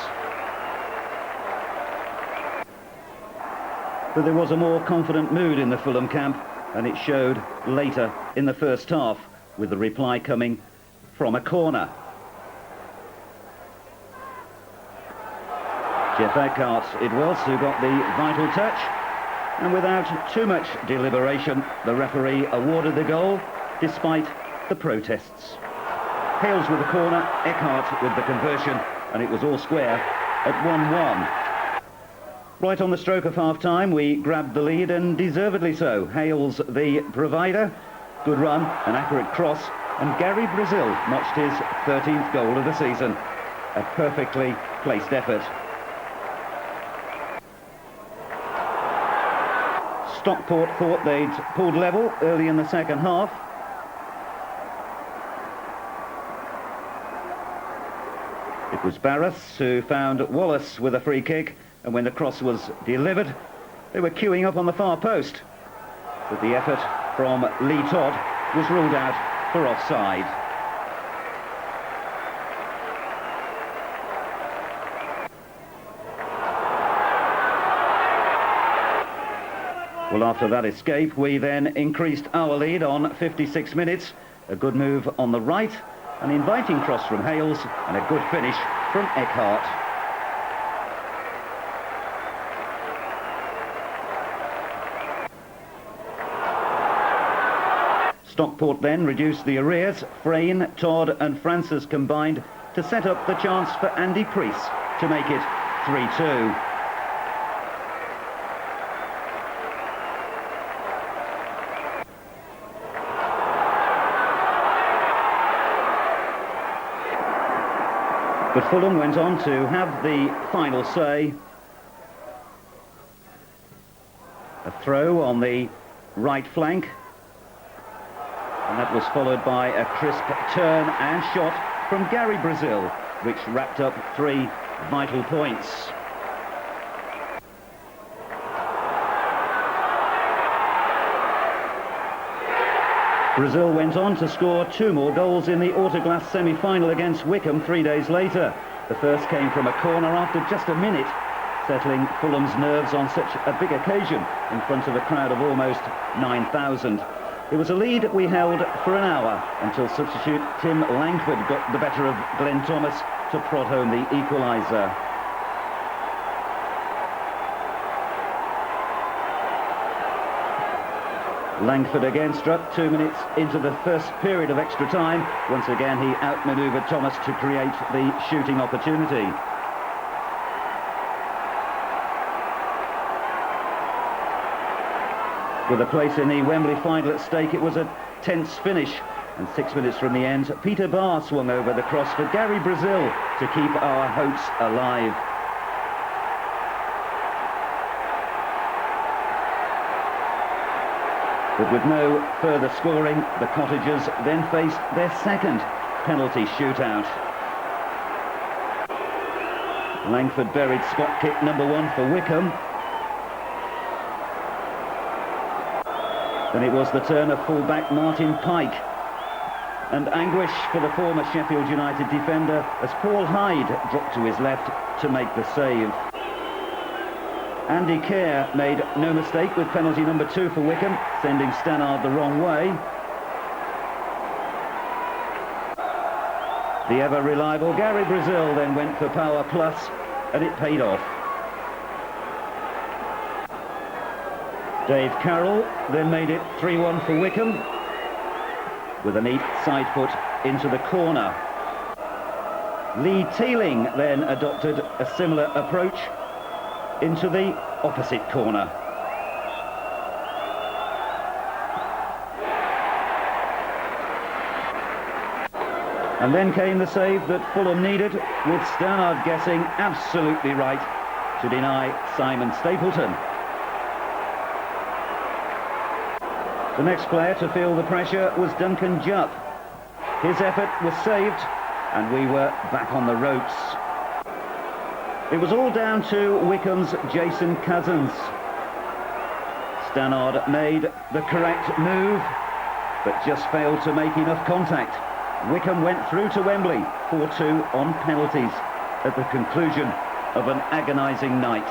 But there was a more confident mood in the Fulham camp, and it showed later in the first half, with the reply coming from a corner. Jeff Eckhart it was who got the vital touch, and without too much deliberation, the referee awarded the goal despite the protests. Hales with the corner, Eckhart with the conversion, and it was all square at 1-1. Right on the stroke of half-time, we grabbed the lead, and deservedly so. Hales the provider, good run, an accurate cross, and Gary Brazil notched his 13th goal of the season. A perfectly placed effort. Stockport thought they'd pulled level early in the second half. It was Barras who found Wallace with a free kick, and when the cross was delivered, they were queuing up on the far post. But the effort from Lee Todd was ruled out for offside. Well, after that escape, we then increased our lead on 56 minutes. A good move on the right, an inviting cross from Hales, and a good finish from Eckhart. Stockport then reduced the arrears. Frayne, Todd and Francis combined to set up the chance for Andy Priest to make it 3-2. But Fulham went on to have the final say. A throw on the right flank. And that was followed by a crisp turn and shot from Gary Brazil, which wrapped up 3 vital points. Brazil went on to score 2 more goals in the Autoglass semi-final against Wycombe 3 days later. The first came from a corner after just a minute, settling Fulham's nerves on such a big occasion in front of a crowd of almost 9,000. It was a lead we held for an hour until substitute Tim Langford got the better of Glenn Thomas to prod home the equaliser. Langford again struck 2 minutes into the first period of extra time. Once again he outmanoeuvred Thomas to create the shooting opportunity. With a place in the Wembley final at stake, it was a tense finish. And 6 minutes from the end, Peter Barr swung over the cross for Gary Brazil to keep our hopes alive. But with no further scoring, the Cottagers then faced their second penalty shootout. Langford buried spot kick number 1 for Wycombe. Then it was the turn of full-back Martin Pike. And anguish for the former Sheffield United defender as Paul Hyde dropped to his left to make the save. Andy Kerr made no mistake with penalty number 2 for Wycombe, sending Stannard the wrong way. The ever-reliable Gary Brazil then went for power plus, and it paid off. Dave Carroll then made it 3-1 for Wycombe, with a neat side foot into the corner. Lee Teeling then adopted a similar approach into the opposite corner. And then came the save that Fulham needed, with Stannard guessing absolutely right to deny Simon Stapleton. The next player to feel the pressure was Duncan Jupp. His effort was saved, and we were back on the ropes. It was all down to Wycombe's Jason Cousins. Stannard made the correct move, but just failed to make enough contact. Wycombe went through to Wembley, 4-2 on penalties, at the conclusion of an agonising night.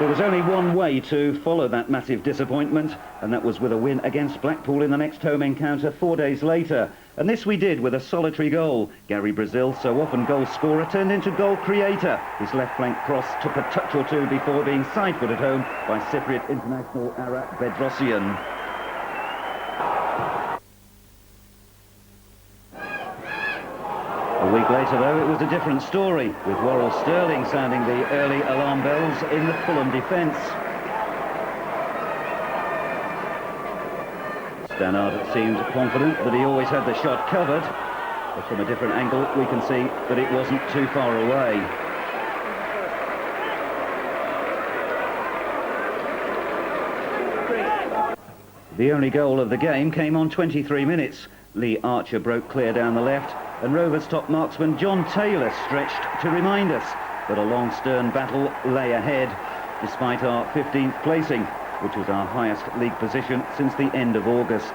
There was only one way to follow that massive disappointment, and that was with a win against Blackpool in the next home encounter 4 days later. And this we did with a solitary goal. Gary Brazil, so often goal scorer, turned into goal creator. His left flank cross took a touch or two before being side-footed home by Cypriot international Ara Bedrosian. A week later, though, it was a different story, with Worrell Sterling sounding the early alarm bells in the Fulham defence. Stannard seemed confident that he always had the shot covered, but from a different angle we can see that it wasn't too far away. The only goal of the game came on 23 minutes. Lee Archer broke clear down the left, and Rovers top marksman John Taylor stretched to remind us that a long stern battle lay ahead, despite our 15th placing, which was our highest league position since the end of August.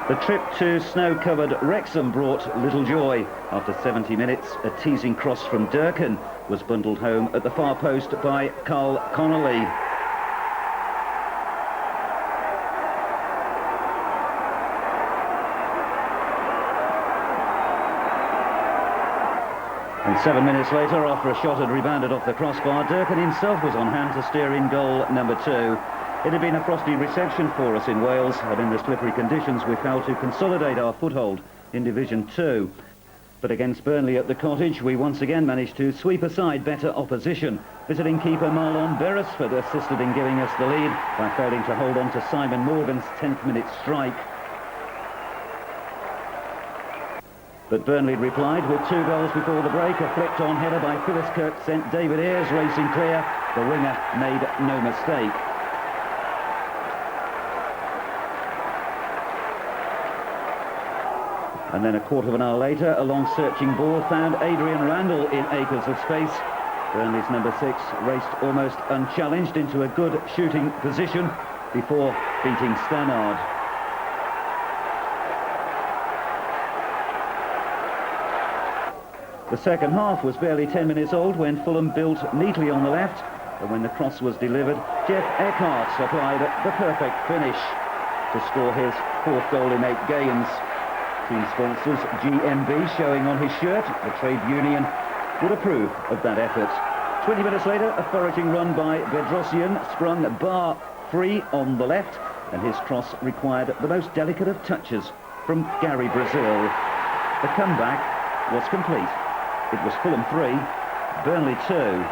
The trip to snow-covered Wrexham brought little joy. After 70 minutes, a teasing cross from Durkin was bundled home at the far post by Carl Connolly. And 7 minutes later, after a shot had rebounded off the crossbar, Durkin himself was on hand to steer in goal number 2. It had been a frosty reception for us in Wales, and in the slippery conditions we failed to consolidate our foothold in Division 2. But against Burnley at the Cottage, we once again managed to sweep aside better opposition. Visiting keeper Marlon Beresford assisted in giving us the lead by failing to hold on to Simon Morgan's 10th minute strike. But Burnley replied with 2 goals before the break. A flicked-on header by Phyllis Kirk sent David Ayres racing clear. The winger made no mistake. And then a quarter of an hour later, a long searching ball found Adrian Randall in acres of space. Burnley's number 6 raced almost unchallenged into a good shooting position before beating Stannard. The second half was barely 10 minutes old when Fulham built neatly on the left, and when the cross was delivered, Jeff Eckhart applied the perfect finish to score his 4th goal in 8 games. Team sponsors GMB showing on his shirt, the trade union would approve of that effort. 20 minutes later, a foraging run by Bedrosian sprung bar free on the left, and his cross required the most delicate of touches from Gary Brazil. The comeback was complete. It was Fulham 3, Burnley 2.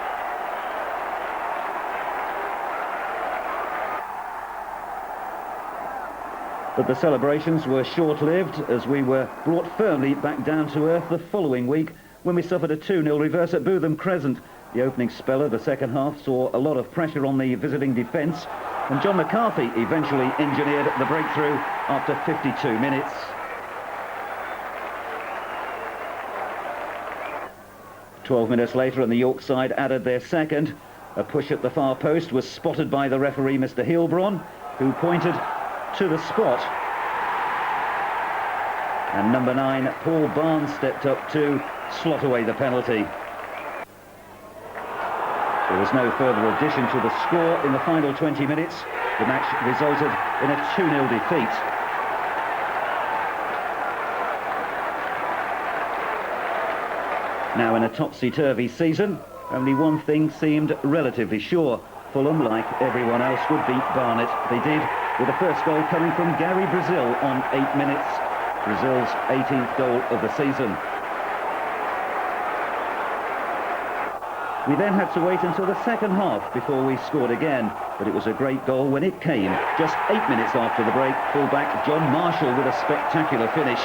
But the celebrations were short-lived as we were brought firmly back down to earth the following week when we suffered a 2-0 reverse at Bootham Crescent. The opening spell of the second half saw a lot of pressure on the visiting defence, and John McCarthy eventually engineered the breakthrough after 52 minutes. "12 minutes later and the York side added their second. A push at the far post was spotted by the referee, Mr. Hilbron, who pointed to the spot. And number 9, Paul Barnes, stepped up to slot away the penalty. There was no further addition to the score in the final 20 minutes. The match resulted in a 2-0 defeat. Now in a topsy-turvy season, only one thing seemed relatively sure. Fulham, like everyone else, would beat Barnet. They did, with the first goal coming from Gary Brazil on 8 minutes. Brazil's 18th goal of the season. We then had to wait until the second half before we scored again, but it was a great goal when it came. Just 8 minutes after the break, fullback John Marshall with a spectacular finish.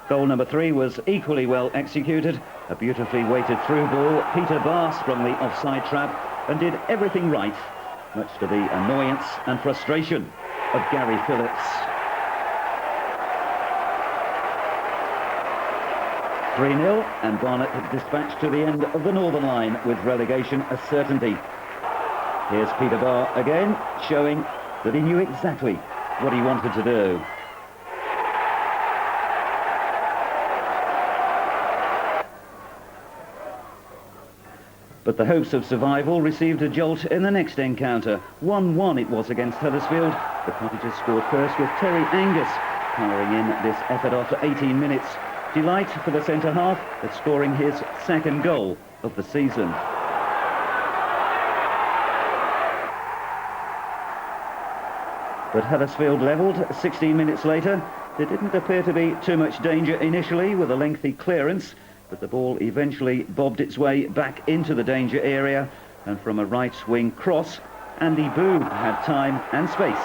Goal number 3 was equally well executed. A beautifully weighted through ball. Peter Barr sprung the offside trap and did everything right, much to the annoyance and frustration of Gary Phillips. 3-0, and Barnet dispatched to the end of the Northern Line with relegation a certainty. Here's Peter Barr again, showing that he knew exactly what he wanted to do. But the hopes of survival received a jolt in the next encounter. 1-1 it was against Huddersfield. The Cottagers scored first with Terry Angus powering in this effort after 18 minutes. Delight for the centre-half at scoring his second goal of the season. But Huddersfield levelled 16 minutes later. There didn't appear to be too much danger initially with a lengthy clearance, but the ball eventually bobbed its way back into the danger area, and from a right wing cross, Andy Boo had time and space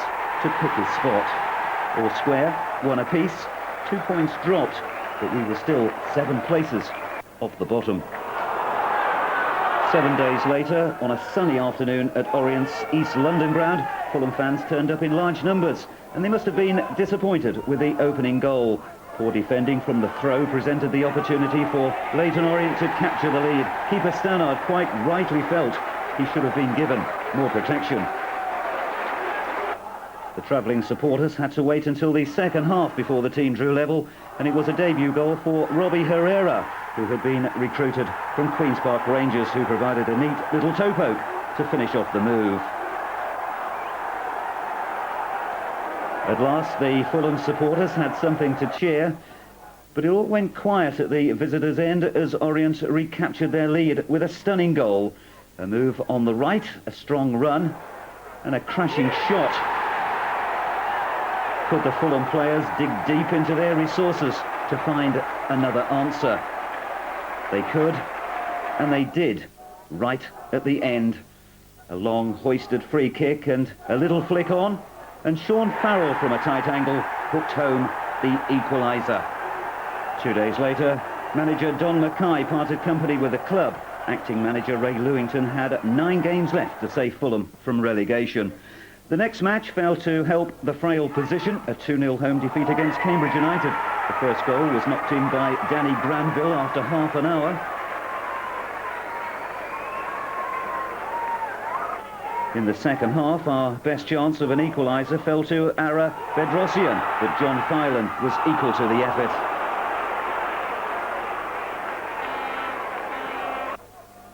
to pick his spot. All square, one apiece, 2 points dropped, but we were still 7 places off the bottom. 7 days later, on a sunny afternoon at Orient's East London ground, Fulham fans turned up in large numbers, and they must have been disappointed with the opening goal. Poor defending from the throw presented the opportunity for Leyton Orient to capture the lead. Keeper Stannard quite rightly felt he should have been given more protection. The travelling supporters had to wait until the second half before the team drew level, and it was a debut goal for Robbie Herrera, who had been recruited from Queen's Park Rangers, who provided a neat little toe poke to finish off the move. At last, the Fulham supporters had something to cheer, but it all went quiet at the visitors' end as Orient recaptured their lead with a stunning goal. A move on the right, a strong run, and a crashing shot. Could the Fulham players dig deep into their resources to find another answer? They could, and they did, right at the end. A long hoisted free kick and a little flick on, and Sean Farrell from a tight angle hooked home the equaliser. 2 days later, manager Don Mackay parted company with the club. Acting manager Ray Lewington had 9 games left to save Fulham from relegation. The next match fell to help the frail position, a 2-0 home defeat against Cambridge United. The first goal was knocked in by Danny Granville after half an hour. In the second half, our best chance of an equaliser fell to Ara Bedrosian, but John Filan was equal to the effort.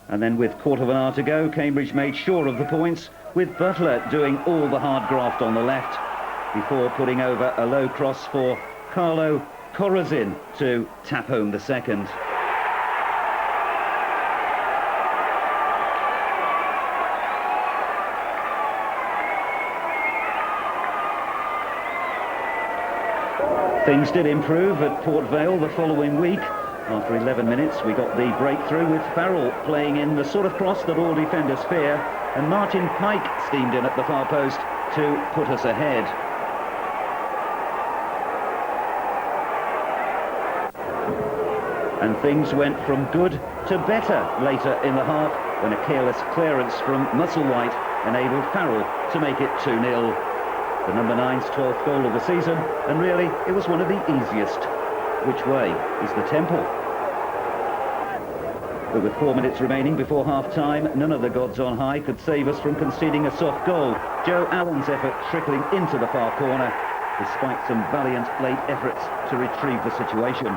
And then with quarter of an hour to go, Cambridge made sure of the points, with Butler doing all the hard graft on the left, before putting over a low cross for Carlo Corazin to tap home the second. Things did improve at Port Vale the following week. After 11 minutes, we got the breakthrough with Farrell playing in the sort of cross that all defenders fear, and Martin Pike steamed in at the far post to put us ahead. And things went from good to better later in the half, when a careless clearance from Musselwhite enabled Farrell to make it 2-0. The number 9's 12th goal of the season, and really it was one of the easiest. Which way is the temple? But with 4 minutes remaining before half-time, none of the gods on high could save us from conceding a soft goal. Joe Allen's effort trickling into the far corner, despite some valiant late efforts to retrieve the situation.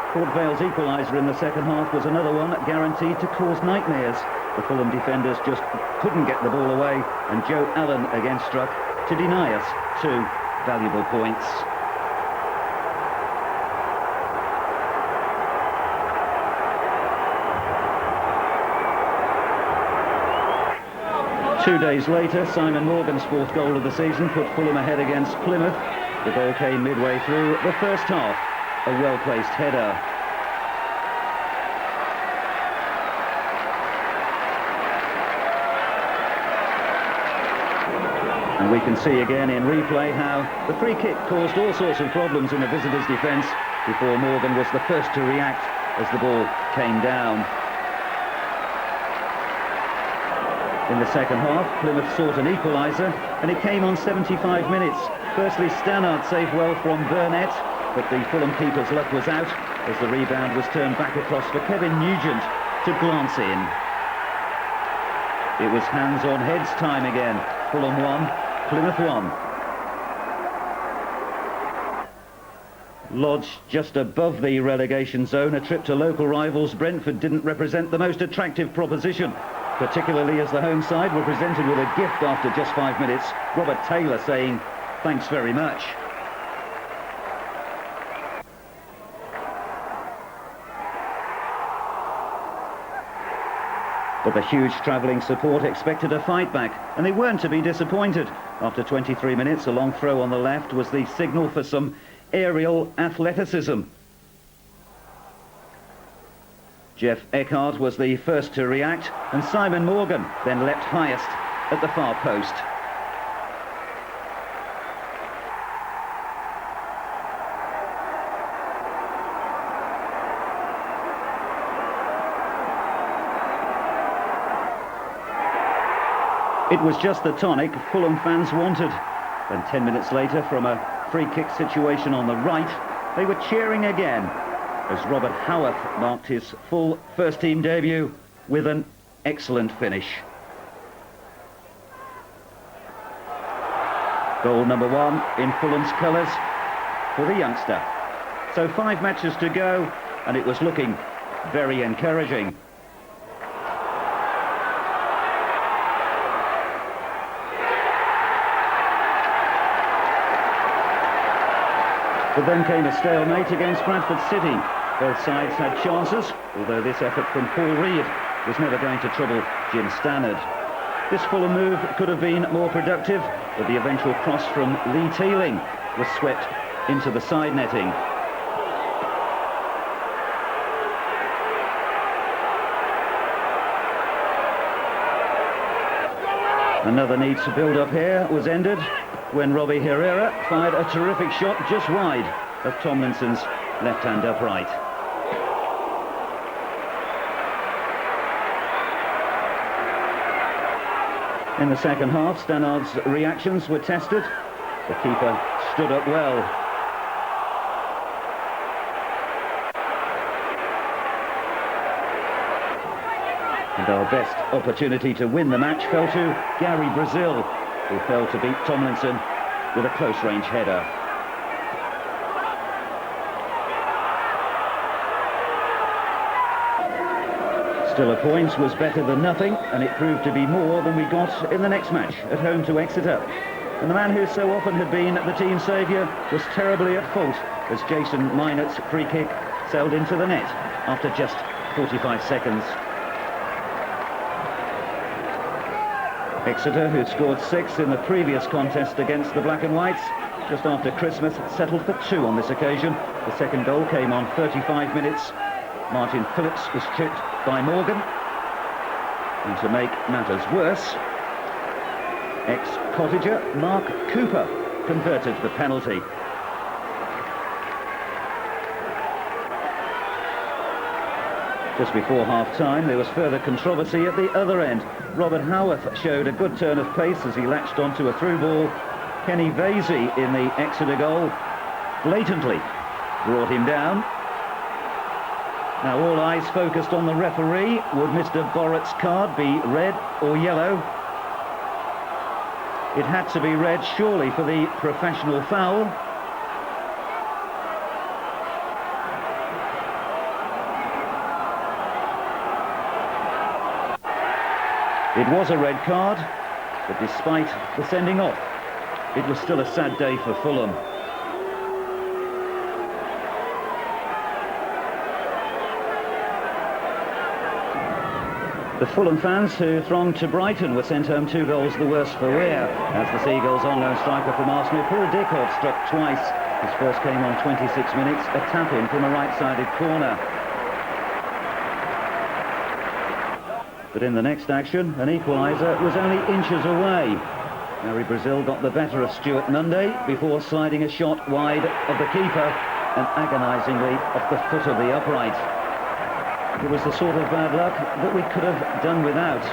Port Vale's equaliser in the second half was another one guaranteed to cause nightmares. The Fulham defenders just couldn't get the ball away, and Joe Allen again struck to deny us 2 valuable points. Two days later, Simon Morgan's 4th goal of the season put Fulham ahead against Plymouth. The goal came midway through the first half, a well-placed header. And we can see again in replay how the free kick caused all sorts of problems in the visitors' defence before Morgan was the first to react as the ball came down. In the second half, Plymouth sought an equaliser, and it came on 75 minutes. Firstly, Stannard saved well from Barnet, but the Fulham keeper's luck was out as the rebound was turned back across for Kevin Nugent to glance in. It was hands on heads time again. Fulham 1, Plymouth 1. Lodged just above the relegation zone, a trip to local rivals Brentford didn't represent the most attractive proposition, particularly as the home side were presented with a gift after just 5 minutes. Robert Taylor saying, "Thanks very much." But the huge travelling support expected a fight back, and they weren't to be disappointed. After 23 minutes, a long throw on the left was the signal for some aerial athleticism. Jeff Eckhart was the first to react, and Simon Morgan then leapt highest at the far post. It was just the tonic Fulham fans wanted. Then 10 minutes later, from a free kick situation on the right, they were cheering again as Robert Howarth marked his full first-team debut with an excellent finish. Goal number 1 in Fulham's colours for the youngster. So 5 matches to go, and it was looking very encouraging. But then came a stalemate against Bradford City. Both sides had chances, although this effort from Paul Reed was never going to trouble Jim Stannard. This Fulham move could have been more productive, but the eventual cross from Lee Teeling was swept into the side netting. Another need to build up here was ended when Robbie Herrera fired a terrific shot just wide of Tomlinson's left-hand upright. In the second half, Stannard's reactions were tested. The keeper stood up well. And our best opportunity to win the match fell to Gary Brazil, who fell to beat Tomlinson with a close-range header. Still, a point was better than nothing, and it proved to be more than we got in the next match at home to Exeter. And the man who so often had been the team saviour was terribly at fault as Jason Mynott's free kick sailed into the net after just 45 seconds. Exeter, who'd scored 6 in the previous contest against the Black and Whites, just after Christmas, settled for 2 on this occasion. The second goal came on 35 minutes. Martin Phillips was chipped by Morgan. And to make matters worse, ex-Cottager Mark Cooper converted the penalty. Just before half-time, there was further controversy at the other end. Robert Howarth showed a good turn of pace as he latched onto a through ball. Kenny Vasey in the Exeter goal blatantly brought him down. Now all eyes focused on the referee. Would Mr. Borrett's card be red or yellow? It had to be red, surely, for the professional foul. It was a red card, but despite the sending off, it was still a sad day for Fulham. The Fulham fans who thronged to Brighton were sent home 2 goals the worse for wear, as the Seagulls on-loan striker from Arsenal, Paul Dickov, struck twice. His first came on 26 minutes, a tap-in from a right-sided corner. But in the next action, an equaliser was only inches away. Gary Brazil got the better of Stuart Munday before sliding a shot wide of the keeper and agonisingly off the foot of the upright. It was the sort of bad luck that we could have done without.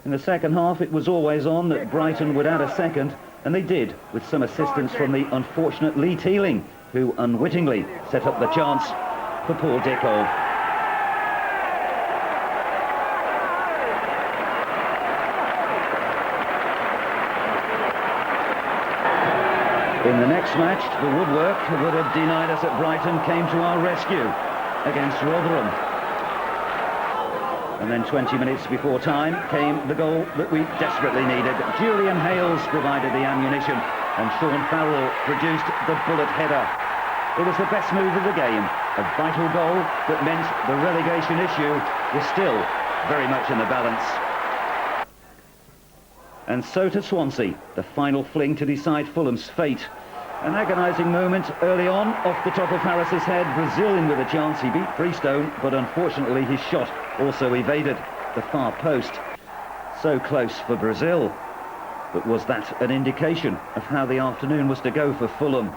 In the second half, it was always on that Brighton would add a second, and they did, with some assistance from the unfortunate Lee Teeling, who unwittingly set up the chance for Paul Dickov. In the next match, the woodwork that would have denied us at Brighton came to our rescue against Rotherham. And then 20 minutes before time came the goal that we desperately needed. Julian Hales provided the ammunition and Sean Farrell produced the bullet header. It was the best move of the game, a vital goal that meant the relegation issue was still very much in the balance. And so to Swansea, the final fling to decide Fulham's fate. An agonising moment early on, off the top of Harris's head. Brazil in with a chance. He beat Freestone, but unfortunately his shot also evaded the far post. So close for Brazil. But was that an indication of how the afternoon was to go for Fulham?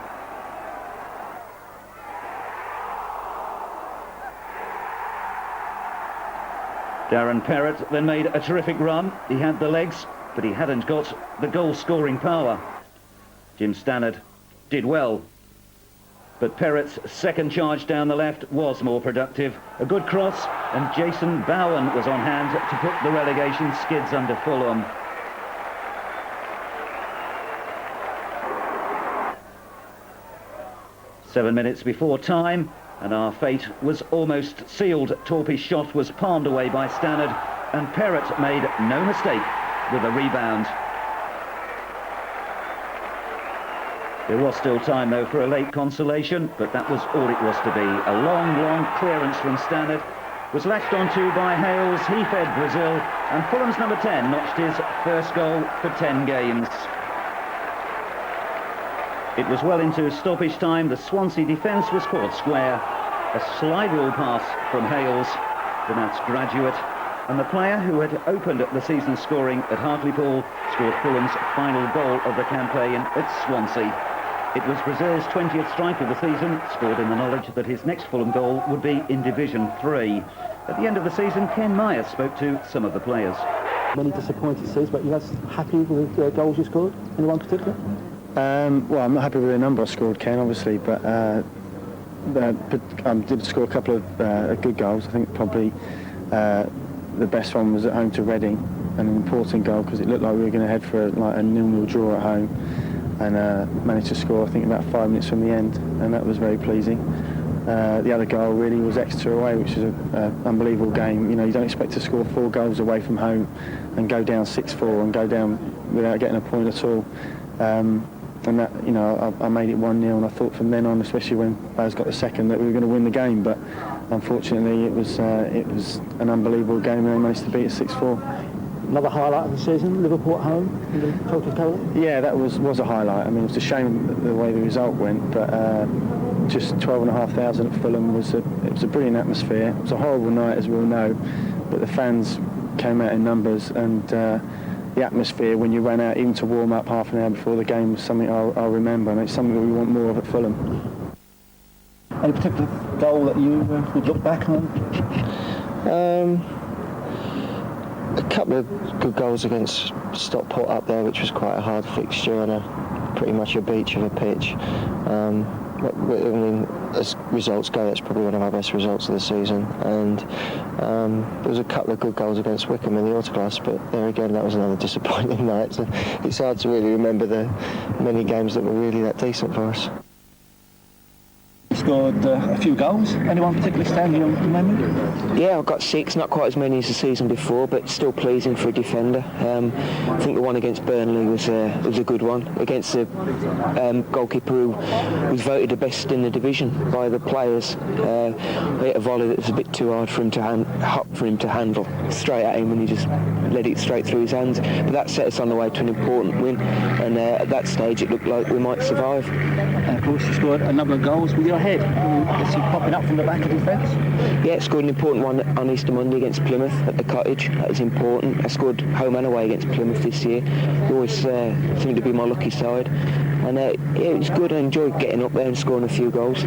Darren Perrott then made a terrific run. He had the legs, but he hadn't got the goal-scoring power. Jim Stannard did well, but Perrott's second charge down the left was more productive. A good cross, and Jason Bowen was on hand to put the relegation skids under Fulham. Seven minutes before time, and our fate was almost sealed. Torpy's shot was palmed away by Stannard, and Perrott made no mistake with a rebound. There was still time, though, for a late consolation, but that was all it was to be. A long clearance from Stannard was latched onto by Hales. He fed Brazil, and Fulham's number 10 notched his first goal for 10 games. It was well into stoppage time. The Swansea defence was caught square. A slide rule pass from Hales, the Nats graduate, and the player who had opened the season scoring at Hartlepool scored Fulham's final goal of the campaign at Swansea. It was Brazil's 20th strike of the season, scored in the knowledge that his next Fulham goal would be in Division 3. At the end of the season, Ken Myers spoke to some of the players. Many disappointed seasons, but you guys happy with the goals you scored? Anyone particular? Well, I'm not happy with the number I scored, Ken, obviously, but I did score a couple of good goals. I think probably the best one was at home to Reading, an important goal because it looked like we were going to head for a 0-0 draw at home, and managed to score, I think, about 5 minutes from the end, and that was very pleasing. The other goal really was Exeter away, which was an unbelievable game. You know, you don't expect to score 4 goals away from home and go down 6-4 and go down without getting a point at all. And that, you know, I made it 1-0, and I thought from then on, especially when Baz got the second, that we were going to win the game. But unfortunately, it was an unbelievable game, and they managed to beat us 6-4. Another highlight of the season, Liverpool at home in the Colchester. Yeah, that was a highlight. I mean, it was a shame the way the result went, but just 12,500 at Fulham was a brilliant atmosphere. It was a horrible night, as we all know, but the fans came out in numbers, and the atmosphere when you ran out even to warm up half an hour before the game was something I'll remember, and it's something that we want more of at Fulham. Any particular goal that you would look back on? A couple of good goals against Stockport up there, which was quite a hard fixture on pretty much a beach of a pitch. I mean, as results go, that's probably one of our best results of the season. And there was a couple of good goals against Wycombe in the Autoglass, but there again, that was another disappointing night. So it's hard to really remember the many games that were really that decent for us. You scored a few goals. Anyone particularly standing in your memory? Yeah, I've got 6, not quite as many as the season before, but still pleasing for a defender. I think the one against Burnley was a good one. Against the goalkeeper who was voted the best in the division by the players. He hit a volley that was a bit too hard for him to handle straight at him, and he just let it straight through his hands. But that set us on the way to an important win, and at that stage it looked like we might survive. And of course you scored a number of goals with your head. I guess you're popping up from the back of defence. Yeah, scored an important one on Easter Monday against Plymouth at the Cottage. That was important. I scored home and away against Plymouth this year. It always seemed to be my lucky side. And it was good. I enjoyed getting up there and scoring a few goals.